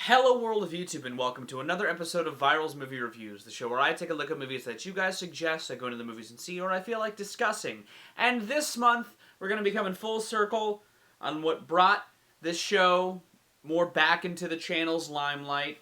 Hello world of YouTube and welcome to another episode of Viral's Movie Reviews, the show where I take a look at movies that you guys suggest I go into the movies and see or I feel like discussing. And this month, we're going to be coming full circle on what brought this show more back into the channel's limelight.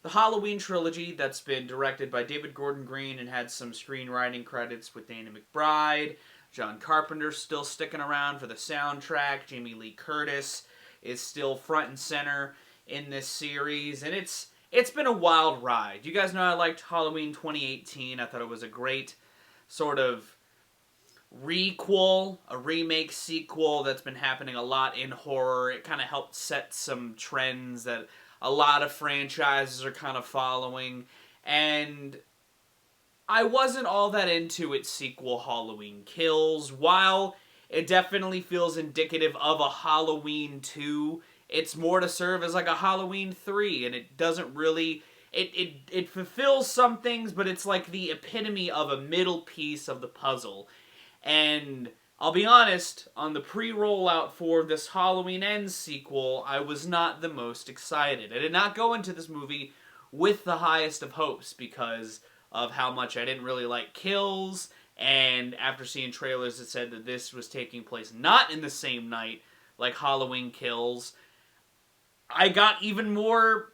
The Halloween trilogy that's been directed by David Gordon Green and had some screenwriting credits with Danny McBride. John Carpenter's still sticking around for the soundtrack. Jamie Lee Curtis is still front and center in this series, and it's been a wild ride. You guys know I liked Halloween 2018. I thought it was a great sort of requel, a remake sequel that's been happening a lot in horror. It kind of helped set some trends that a lot of franchises are kind of following, and I wasn't all that into its sequel, Halloween Kills. While it definitely feels indicative of a Halloween 2, it's more to serve as like a Halloween 3, and it doesn't really... It fulfills some things, but it's like the epitome of a middle piece of the puzzle. And I'll be honest, on the pre-rollout for this Halloween Ends sequel, I was not the most excited. I did not go into this movie with the highest of hopes because of how much I didn't really like Kills, and after seeing trailers that said that this was taking place not in the same night like Halloween Kills, I got even more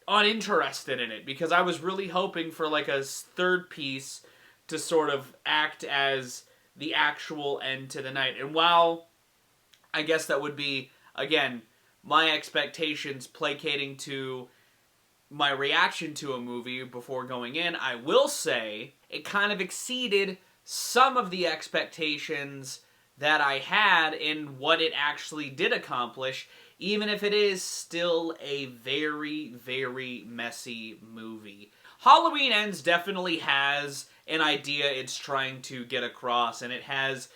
uninterested in it because I was really hoping for like a third piece to sort of act as the actual end to the night. And while I guess that would be, again, my expectations placating to my reaction to a movie before going in, I will say it kind of exceeded some of the expectations that I had in what it actually did accomplish, even if it is still a very, very messy movie. Halloween Ends definitely has an idea it's trying to get across, and it has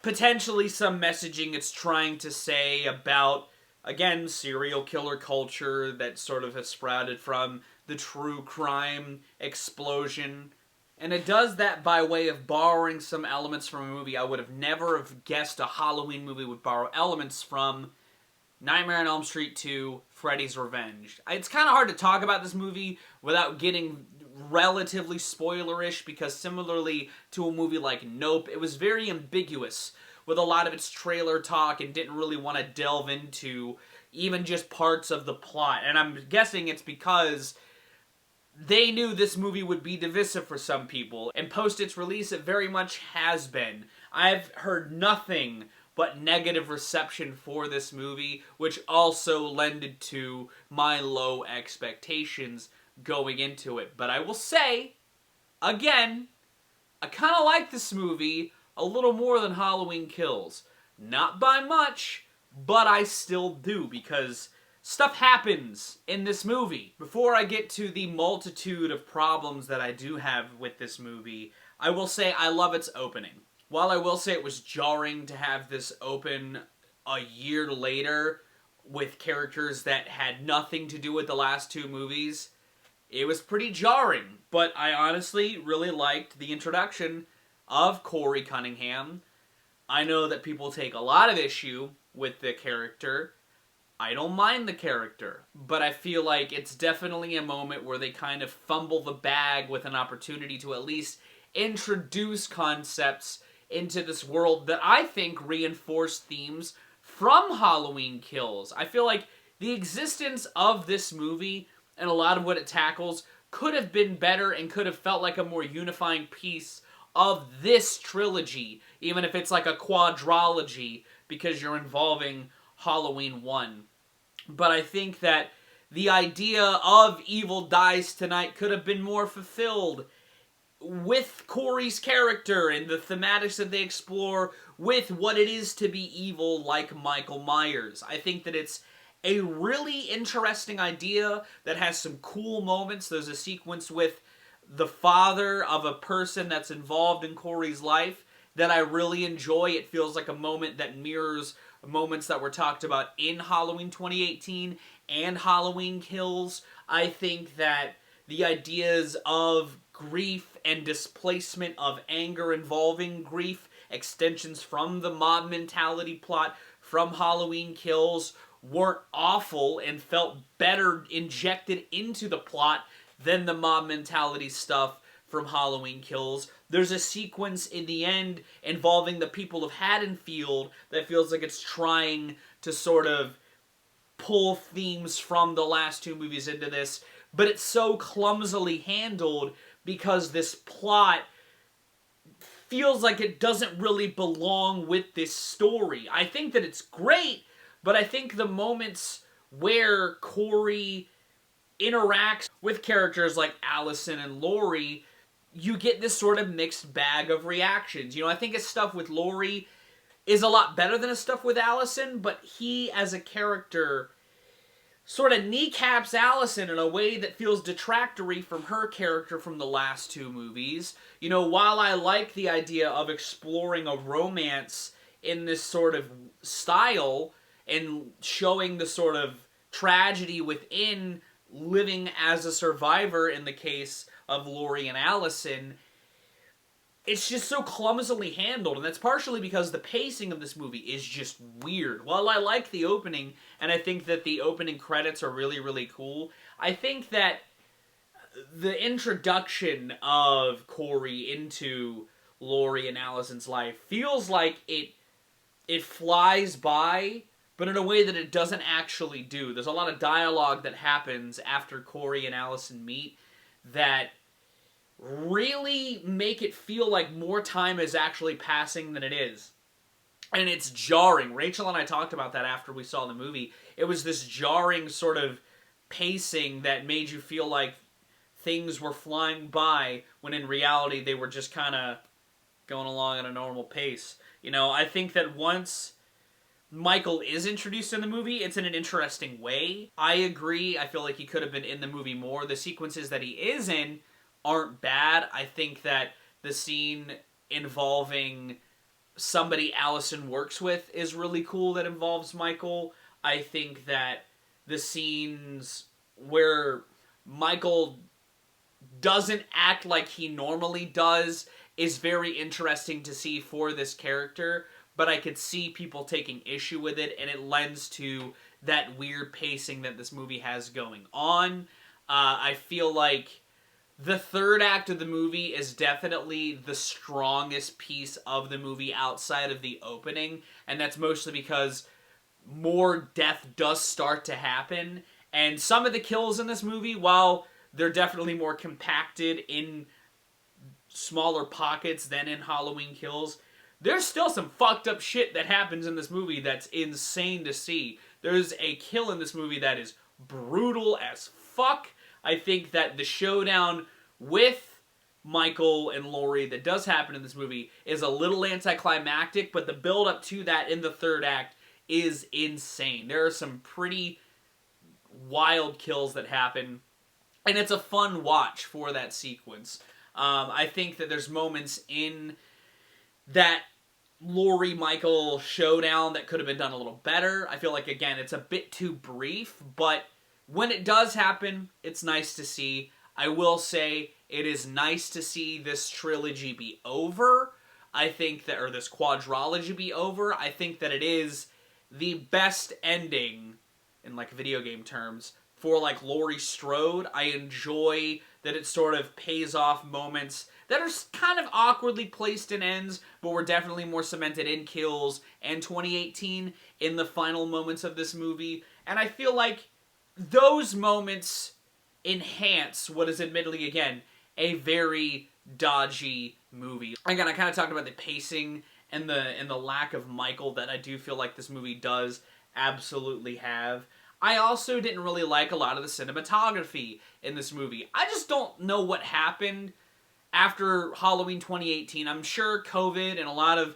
potentially some messaging it's trying to say about, again, serial killer culture that sort of has sprouted from the true crime explosion. And it does that by way of borrowing some elements from a movie I would have never have guessed a Halloween movie would borrow elements from. Nightmare on Elm Street 2, Freddy's Revenge. It's kind of hard to talk about this movie without getting relatively spoilerish because similarly to a movie like Nope, it was very ambiguous with a lot of its trailer talk and didn't really want to delve into even just parts of the plot. And I'm guessing it's because they knew this movie would be divisive for some people, and post its release it very much has been. I've heard nothing but negative reception for this movie, which also lended to my low expectations going into it. But I will say, again, I kind of like this movie a little more than Halloween Kills. Not by much, but I still do, because stuff happens in this movie. Before I get to the multitude of problems that I do have with this movie, I will say I love its opening. While I will say it was jarring to have this open a year later with characters that had nothing to do with the last two movies, it was pretty jarring. But I honestly really liked the introduction of Corey Cunningham. I know that people take a lot of issue with the character. I don't mind the character, but I feel like it's definitely a moment where they kind of fumble the bag with an opportunity to at least introduce concepts into this world that I think reinforce themes from Halloween Kills. I feel like the existence of this movie and a lot of what it tackles could have been better and could have felt like a more unifying piece of this trilogy, even if it's like a quadrology because you're involving Halloween 1. But I think that the idea of Evil Dies Tonight could have been more fulfilled with Corey's character and the thematics that they explore with what it is to be evil like Michael Myers. I think that it's a really interesting idea that has some cool moments. There's a sequence with the father of a person that's involved in Corey's life that I really enjoy. It feels like a moment that mirrors moments that were talked about in Halloween 2018 and Halloween Kills. I think that the ideas of grief and displacement of anger involving grief, extensions from the mob mentality plot from Halloween Kills, weren't awful and felt better injected into the plot than the mob mentality stuff from Halloween Kills. There's a sequence in the end involving the people of Haddonfield that feels like it's trying to sort of pull themes from the last two movies into this, but it's so clumsily handled because this plot feels like it doesn't really belong with this story. I think that it's great, but I think the moments where Corey interacts with characters like Allison and Laurie, you get this sort of mixed bag of reactions. You know, I think his stuff with Laurie is a lot better than his stuff with Allison, but he, as a character, sort of kneecaps Allison in a way that feels detractory from her character from the last two movies. You know, while I like the idea of exploring a romance in this sort of style and showing the sort of tragedy within living as a survivor in the case of Laurie and Allison, it's just so clumsily handled, and that's partially because the pacing of this movie is just weird. While I like the opening, and I think that the opening credits are really, really cool, I think that the introduction of Corey into Laurie and Allison's life feels like it flies by, but in a way that it doesn't actually do. There's a lot of dialogue that happens after Corey and Allison meet that really make it feel like more time is actually passing than it is. And it's jarring. Rachel and I talked about that after we saw the movie. It was this jarring sort of pacing that made you feel like things were flying by when in reality they were just kind of going along at a normal pace. You know, I think that once Michael is introduced in the movie, it's in an interesting way. I agree. I feel like he could have been in the movie more. The sequences that he is in aren't bad. I think that the scene involving somebody Allison works with is really cool that involves Michael. I think that the scenes where Michael doesn't act like he normally does is very interesting to see for this character, but I could see people taking issue with it, and it lends to that weird pacing that this movie has going on. I feel like the third act of the movie is definitely the strongest piece of the movie outside of the opening, and that's mostly because more death does start to happen, and some of the kills in this movie, while they're definitely more compacted in smaller pockets than in Halloween Kills, there's still some fucked up shit that happens in this movie that's insane to see. There's a kill in this movie that is brutal as fuck. I think that the showdown with Michael and Laurie that does happen in this movie is a little anticlimactic, but the build-up to that in the third act is insane. There are some pretty wild kills that happen, and it's a fun watch for that sequence. I think that there's moments in that Laurie-Michael showdown that could have been done a little better. I feel like, again, it's a bit too brief, but when it does happen, it's nice to see. I will say it is nice to see this trilogy be over. I think that, or this quadrilogy be over. I think that it is the best ending, in like video game terms, for like Laurie Strode. I enjoy that it sort of pays off moments that are kind of awkwardly placed in ends, but were definitely more cemented in Kills and 2018 in the final moments of this movie. And I feel like those moments enhance what is admittedly, again, a very dodgy movie. Again, I kind of talked about the pacing and the lack of Michael that I do feel like this movie does absolutely have. I also didn't really like a lot of the cinematography in this movie. I just don't know what happened after Halloween 2018. I'm sure COVID and a lot of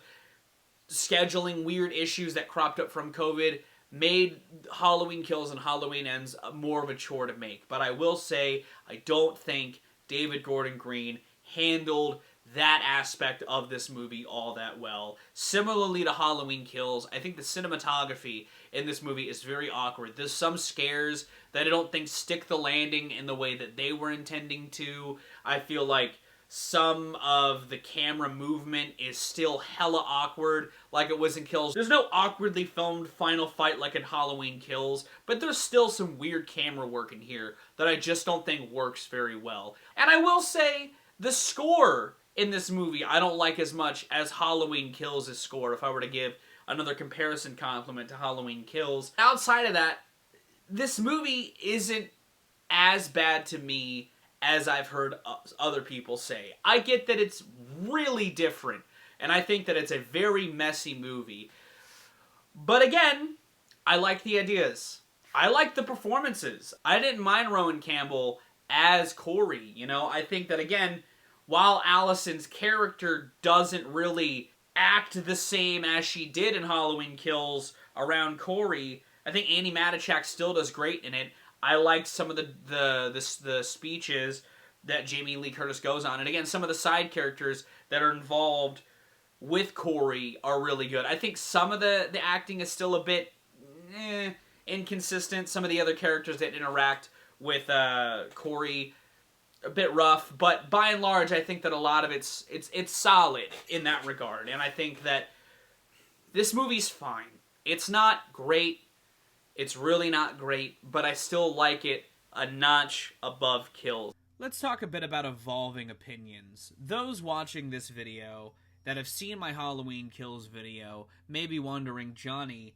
scheduling weird issues that cropped up from COVID made Halloween Kills and Halloween Ends more of a chore to make. But I will say, I don't think David Gordon Green handled that aspect of this movie all that well. Similarly to Halloween Kills, I think the cinematography in this movie is very awkward. There's some scares that I don't think stick the landing in the way that they were intending to. I feel like Some of the camera movement is still hella awkward, like it was in Kills. There's no awkwardly filmed final fight like in Halloween Kills, but there's still some weird camera work in here that I just don't think works very well. And I will say, the score in this movie I don't like as much as Halloween Kills' score, if I were to give another comparison compliment to Halloween Kills. Outside of that, this movie isn't as bad to me as I've heard other people say. I get that it's really different, and I think that it's a very messy movie. But again, I like the ideas. I like the performances. I didn't mind Rowan Campbell as Corey, you know? I think that, again, while Allison's character doesn't really act the same as she did in Halloween Kills around Corey, I think Andi Matichak still does great in it. I liked some of the speeches that Jamie Lee Curtis goes on. And again, some of the side characters that are involved with Corey are really good. I think some of the acting is still a bit inconsistent. Some of the other characters that interact with Corey, a bit rough. But by and large, I think that a lot of it's solid in that regard. And I think that this movie's fine. It's not great. It's really not great, but I still like it a notch above Kills. Let's talk a bit about evolving opinions. Those watching this video that have seen my Halloween Kills video may be wondering, Johnny,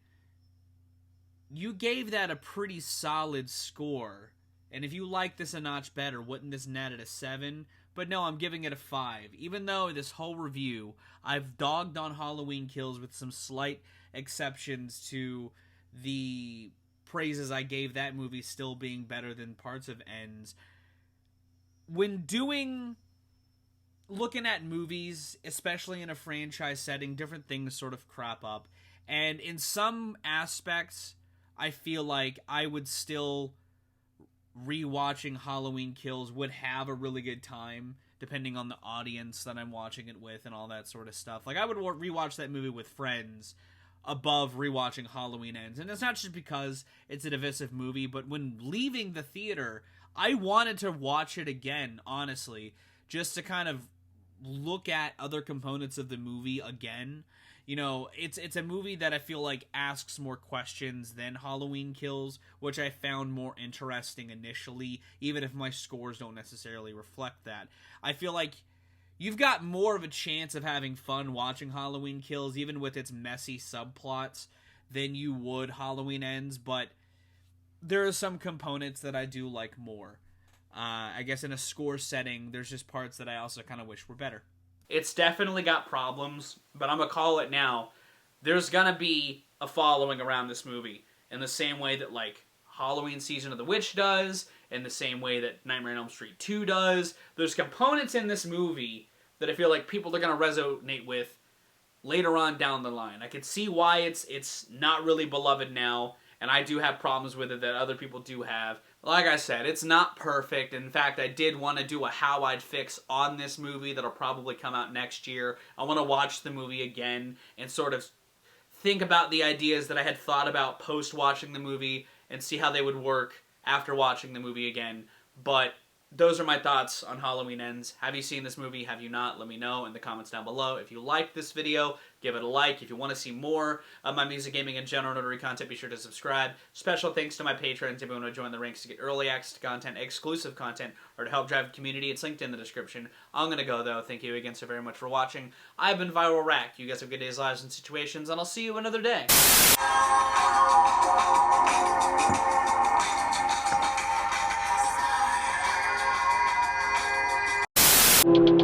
you gave that a pretty solid score, and if you like this a notch better, wouldn't this net at a 7? But no, I'm giving it a 5. Even though this whole review, I've dogged on Halloween Kills with some slight exceptions to the praises I gave that movie still being better than parts of Ends. When looking at movies, especially in a franchise setting, different things sort of crop up. And in some aspects, I feel like I would still, rewatching Halloween Kills, would have a really good time, depending on the audience that I'm watching it with and all that sort of stuff. Like, I would rewatch that movie with friends above rewatching Halloween Ends. And it's not just because it's a divisive movie, but when leaving the theater, I wanted to watch it again, honestly, just to kind of look at other components of the movie again. You know, it's a movie that I feel like asks more questions than Halloween Kills, which I found more interesting initially, even if my scores don't necessarily reflect that. I feel like you've got more of a chance of having fun watching Halloween Kills, even with its messy subplots, than you would Halloween Ends, but there are some components that I do like more. I guess in a score setting, there's just parts that I also kind of wish were better. It's definitely got problems, but I'm going to call it now. There's going to be a following around this movie, in the same way that, like, Halloween Season of the Witch does, in the same way that Nightmare on Elm Street 2 does. There's components in this movie that I feel like people are going to resonate with later on down the line. I could see why it's not really beloved now, and I do have problems with it that other people do have. Like I said, it's not perfect. In fact, I did want to do a How I'd Fix on this movie that'll probably come out next year. I want to watch the movie again and sort of think about the ideas that I had thought about post-watching the movie and see how they would work after watching the movie again. But those are my thoughts on Halloween Ends. Have you seen this movie? Have you not? Let me know in the comments down below. If you liked this video, give it a like. If you want to see more of my music, gaming, and general notary content, be sure to subscribe. Special thanks to my patrons if you want to join the ranks to get early access to content, exclusive content, or to help drive the community. It's linked in the description. I'm going to go, though. Thank you again so very much for watching. I've been Viral Rack. You guys have good days, lives, and situations, and I'll see you another day. You